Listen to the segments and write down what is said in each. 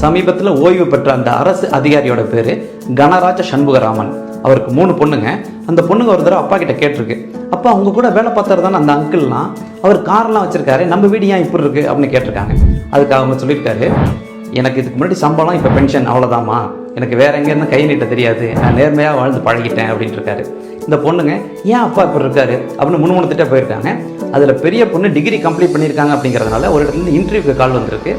சமீபத்தில் ஓய்வு பெற்ற அந்த அரசு அதிகாரியோட பேர் கணராஜ சண்முகராமன். அவருக்கு 3 பொண்ணுங்க. அந்த பொண்ணுங்க ஒரு தடவை அப்பா கிட்ட கேட்டிருக்கு, அப்பா அவங்க கூட வேலை பார்த்தவர் தானே அந்த அங்கிள்லாம், அவர் கார்லாம் வச்சிருக்காரு, நம்ம வீடு ஏன் இப்படி இருக்கு அப்படின்னு கேட்டிருக்காங்க. அதுக்கு அவங்க சொல்லியிருக்காரு, எனக்கு இதுக்கு முன்னாடி சம்பளம், இப்போ பென்ஷன், அவ்வளோதாம்மா, எனக்கு வேற எங்கேருந்து கை நீட்ட தெரியாது, நான் நேர்மையாக வாழ்ந்து பழகிட்டேன் அப்படின்ட்டு இருக்காரு. இந்த பொண்ணுங்க ஏன் அப்பா இப்படி இருக்காரு அப்படின்னு முணுமுணுத்துட்டே போயிருக்காங்க. அதில் பெரிய பொண்ணு டிகிரி கம்ப்ளீட் பண்ணியிருக்காங்க அப்படிங்கிறதுனால ஒரு இடத்துல இன்டர்வியூக்கு கால் வந்திருக்கு.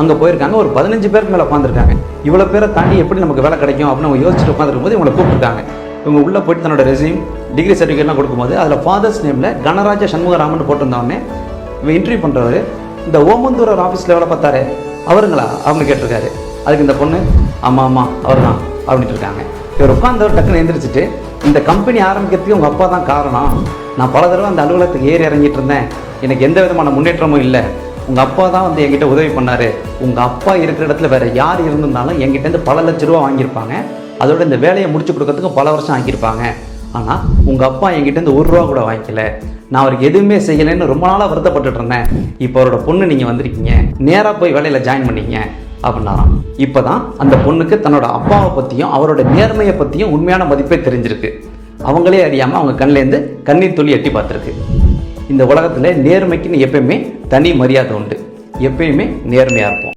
அங்கே போயிருக்காங்க. ஒரு 15 பேருக்கு மேலே உட்காந்துருக்காங்க. இவ்வளோ பேரை தாண்டி எப்படி நமக்கு வேலை கிடைக்கும் அப்படின்னு அவங்க யோசிச்சுட்டு உட்காந்துருக்கும் போது இவங்களை கூப்பிட்டுருக்காங்க. இவங்க உள்ளே போயிட்டு தன்னோட ரெஸ்யூம், டிகிரி சர்டிஃபிகேட்லாம் கொடுக்கும்போது அதில் ஃபாதர்ஸ் நேமில் கணராஜ சண்முகராமன் போட்டிருந்தோடனே இவன் இன்டர்வியூ பண்ணுறவர், இந்த ஓமந்தூரர் ஆஃபீஸில் வேலை பார்த்தாரு அவருங்களா அப்படின்னு கேட்டிருக்காரு. அதுக்கு இந்த பொண்ணு ஆமாம் ஆமாம் அவர் தான் அப்படின்ட்டு இருக்காங்க. இவர் உட்காந்தவர் டக்குன்னு எந்திரிச்சிட்டு, இந்த கம்பெனி ஆரம்பிக்கிறதுக்கு உங்கள் அப்பா தான் காரணம், நான் பல தடவை அந்த அலுவலகத்துக்கு ஏறி இறங்கிட்டு இருந்தேன், எனக்கு எந்த விதமான முன்னேற்றமும் இல்லை, உங்கள் அப்பா தான் வந்து என்கிட்ட உதவி பண்ணார், உங்கள் அப்பா இருக்கிற இடத்துல வேறு யார் இருந்திருந்தாலும் என்கிட்டேருந்து பல லட்ச ரூபா வாங்கியிருப்பாங்க, அதோட இந்த வேலையை முடிச்சு கொடுக்கறதுக்கு பல வருஷம் ஆக்கியிருப்பாங்க, ஆனால் உங்கள் அப்பா என்கிட்டேருந்து 1 ரூபா கூட வாங்கிக்கல, நான் அவருக்கு எதுவுமே செய்யலைன்னு ரொம்ப நாளாக வருத்தப்பட்டுட்டு இருந்தேன், இப்போ அவரோட பொண்ணு நீங்கள் வந்திருக்கீங்க, நேராக போய் வேலையில் ஜாயின் பண்ணிங்க அப்படின்னாராம். இப்போ தான் அந்த பொண்ணுக்கு தன்னோட அப்பாவை பற்றியும் அவரோட நேர்மையை பற்றியும் உண்மையான மதிப்பே தெரிஞ்சிருக்கு. அவங்களே அறியாமல் அவங்க கண்ணிலேருந்து கண்ணீர் துளி எட்டி பார்த்துருக்கு. இந்த உலகத்தில் நேர்மைக்குன்னு எப்பயுமே தனி மரியாதை உண்டு. எப்பயுமே நேர்மையாக இருப்போம்.